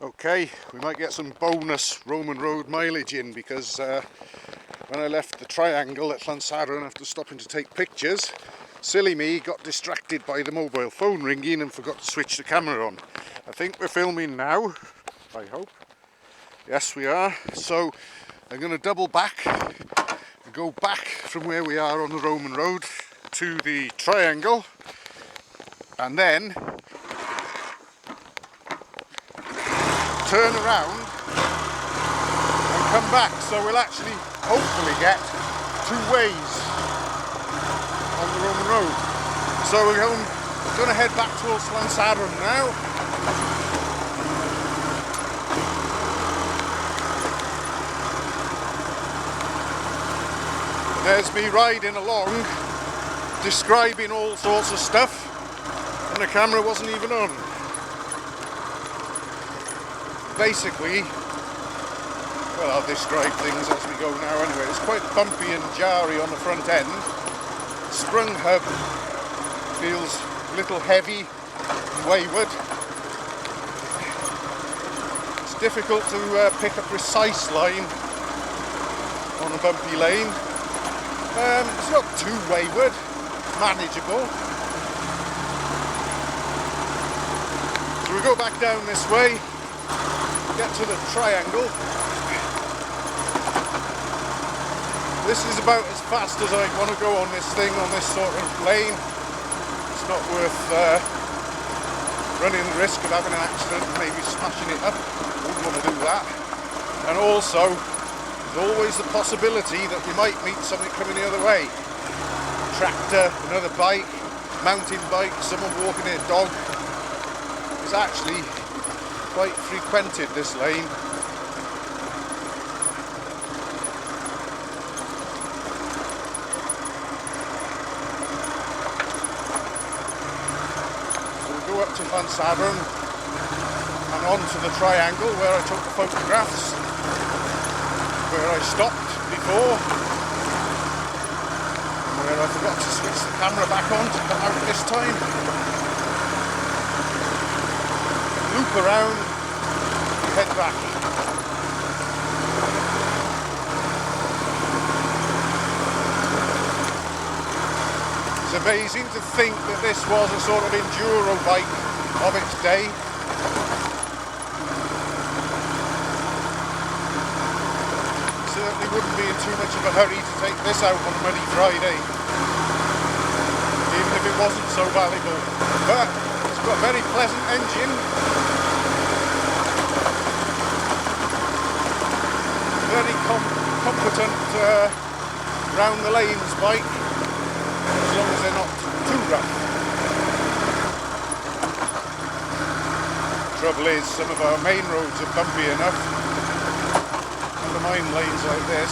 Okay, we might get some bonus Roman road mileage in because when I left the triangle at Llansadron after stopping to take pictures, silly me got distracted by the mobile phone ringing and forgot to switch the camera on. I think we're filming now, I hope. Yes, we are. So I'm going to double back and go back from where we are on the Roman road to the triangle and then turn around and come back, so we'll actually hopefully get two ways on the Roman road. So we're going to head back towards Llansadron now. There's me riding along describing all sorts of stuff and the camera wasn't even on. Basically, well, I'll describe things as we go now anyway. It's quite bumpy and jarry on the front end. Sprung hub feels a little heavy and wayward. It's difficult to pick a precise line on a bumpy lane. It's not too wayward, it's manageable. So we go back down this way. Get to the triangle. This is about as fast as I want to go on this thing, on this sort of lane. It's not worth running the risk of having an accident and maybe smashing it up. Wouldn't want to do that. And also, there's always the possibility that we might meet something coming the other way. Tractor, another bike, mountain bike, someone walking their dog. It's actually quite frequented, this lane. So we'll go up to Llansadron and on to the triangle where I took the photographs, where I stopped before, and where I forgot to switch the camera back on to come out this time. Loop around, head back. It's amazing to think that this was a sort of enduro bike of its day. Certainly wouldn't be in too much of a hurry to take this out on a muddy Friday, even if it wasn't so valuable. But it's got a very pleasant engine. Very competent round the lanes bike, as long as they're not too rough. Trouble is, some of our main roads are bumpy enough. Never mind lanes like this.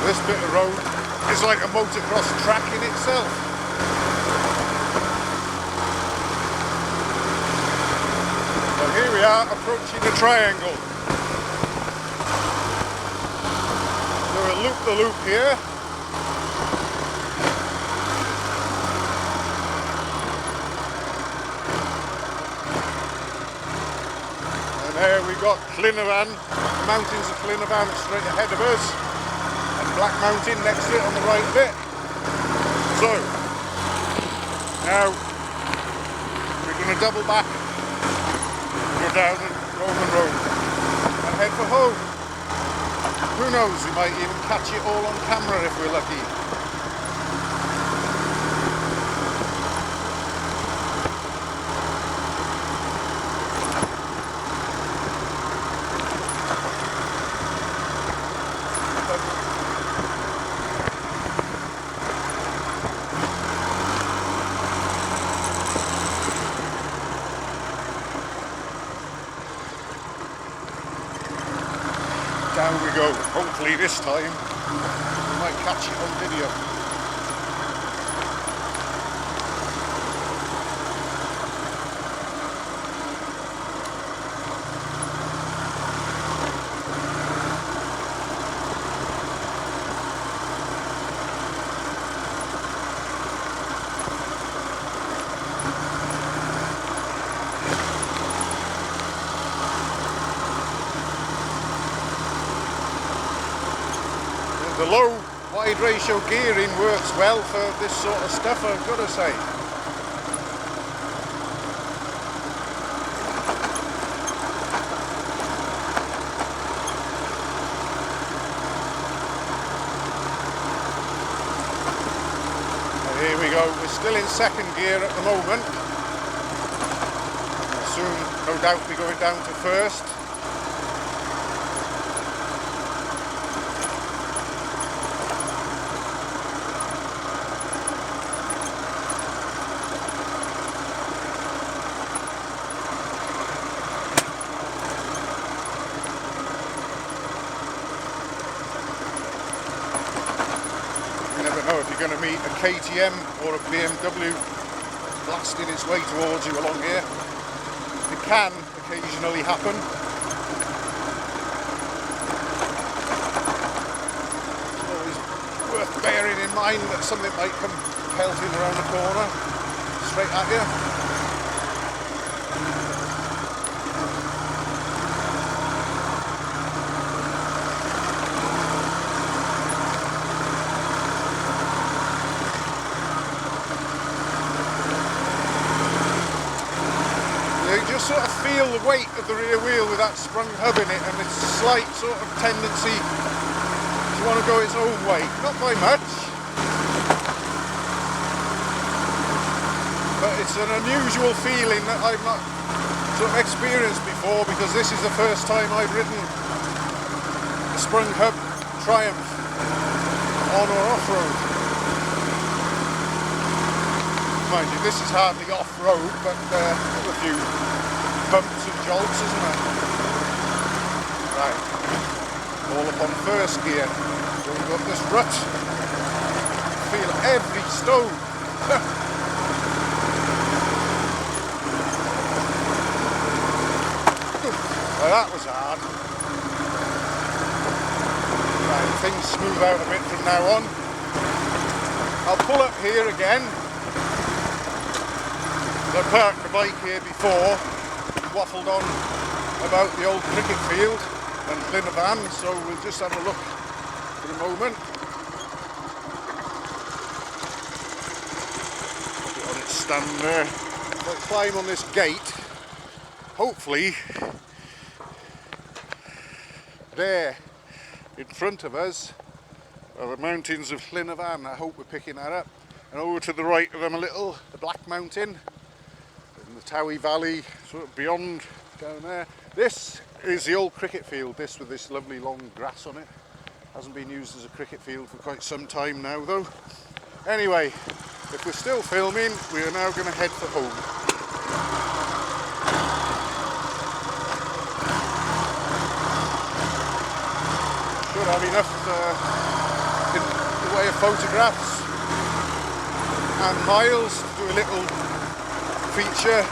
This bit of road is like a motocross track in itself. So here we are approaching the triangle. So we'll loop the loop here. And there we got Llynarvan, the mountains of Llynarvan straight ahead of us. Black Mountain next to it on the right bit. So now we're going to double back, go down the Roman road and head for home. Who knows, we might even catch it all on camera if we're lucky. go. Hopefully this time we might catch it on video. The low wide ratio gearing works well for this sort of stuff, I've got to say. And here we go, we're still in second gear at the moment. We'll soon, no doubt, be going down to first. If you're going to meet a KTM or a BMW blasting its way towards you along here, it can occasionally happen. It's always worth bearing in mind that something might come pelting around the corner straight at you. Sort of feel the weight of the rear wheel with that sprung hub in it, and its slight sort of tendency to want to go its own way. Not by much, but it's an unusual feeling that I've not sort of experienced before, because this is the first time I've ridden a sprung hub Triumph on or off-road. Mind you, this is hardly off-road, but a few bumps and jolts, isn't it? Right, all up on first gear, going up this rut, feel every stone. Well, that was hard. Right, things smooth out a bit from now on. I'll pull up here again. I parked the bike here before, waffled on about the old cricket field and Llyn, so we'll just have a look for a moment. Put it on its stand there. If I climb on this gate, hopefully there in front of us are the mountains of Llyn. I hope we're picking that up. And over to the right of them a little, the Black Mountain, in the Towie Valley, sort of beyond down there. This is the old cricket field, this with this lovely long grass on it. Hasn't been used as a cricket field for quite some time now though. Anyway, if we're still filming, we are now going to head for home. Should have enough in the way of photographs and miles to do a little feature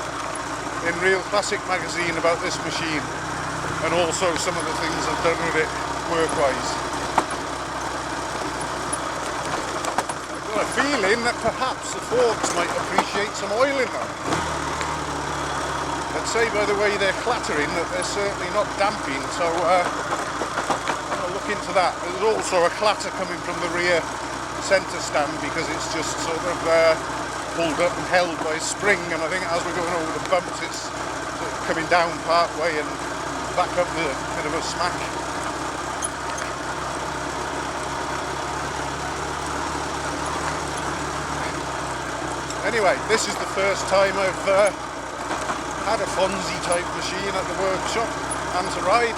in Real Classic magazine about this machine, and also some of the things I've done with it work-wise. I've got a feeling that perhaps the forks might appreciate some oil in them. I'd say by the way they're clattering that they're certainly not damping, so I'll look into that. There's also a clatter coming from the rear centre stand because it's just sort of pulled up and held by a spring, and I think as we're going over the bumps it's sort of coming down part way and back up with a bit of a smack. Anyway, this is the first time I've had a Fonz type machine at the workshop and to ride.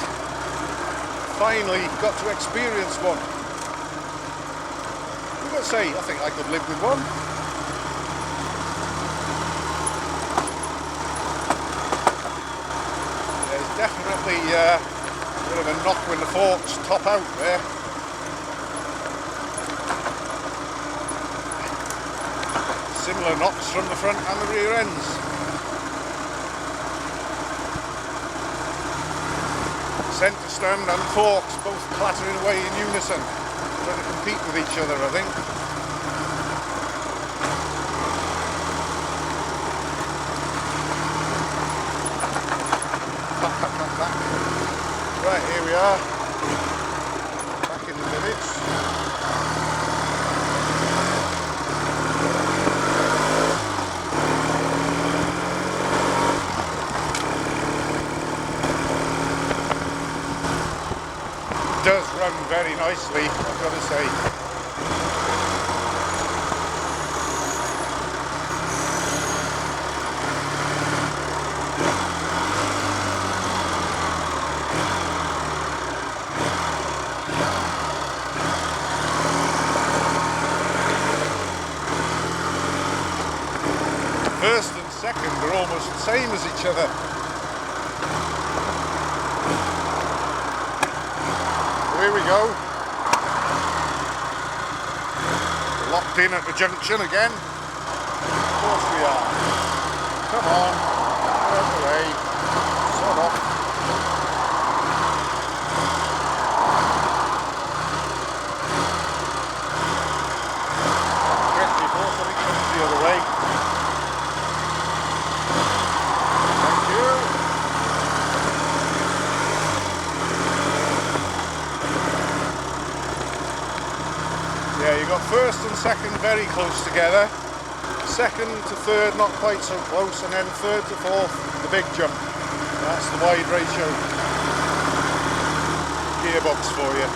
Finally got to experience one. I've got to say, I think I could live with one. There's definitely a of a knock when the forks top out there. Similar knocks from the front and the rear ends. Centre stand and forks both clattering away in unison, trying to compete with each other, I think. Right, here we are, back in the village. It does run very nicely, I've got to say. First and second are almost the same as each other. Here we go. Locked in at the junction again. Of course we are. Come on, out of the way. Sod off. Get before something comes the other way. Yeah, you got first and second very close together, second to third not quite so close, and then third to fourth the big jump. That's the wide ratio gearbox for you.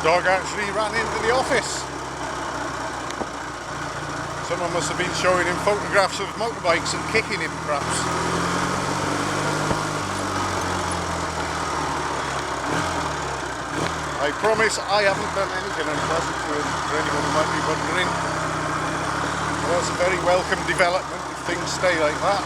Dog actually ran into the office. Someone must have been showing him photographs of motorbikes and kicking him, perhaps. I promise I haven't done anything unpleasant to him, for anyone who might be wondering. Well, that's a very welcome development if things stay like that.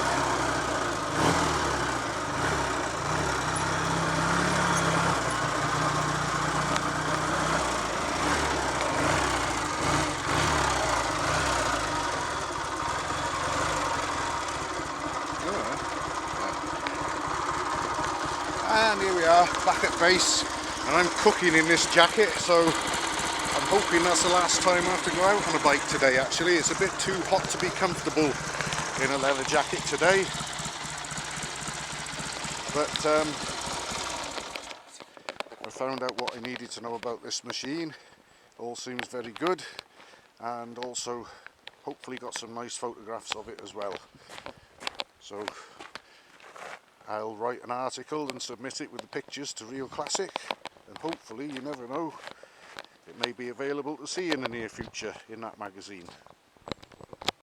And here we are, back at base, and I'm cooking in this jacket, so I'm hoping that's the last time I have to go out on a bike today. Actually, it's a bit too hot to be comfortable in a leather jacket today, but I found out what I needed to know about this machine. All seems very good, and also hopefully got some nice photographs of it as well. So I'll write an article and submit it with the pictures to Real Classic, and hopefully, you never know, it may be available to see in the near future in that magazine.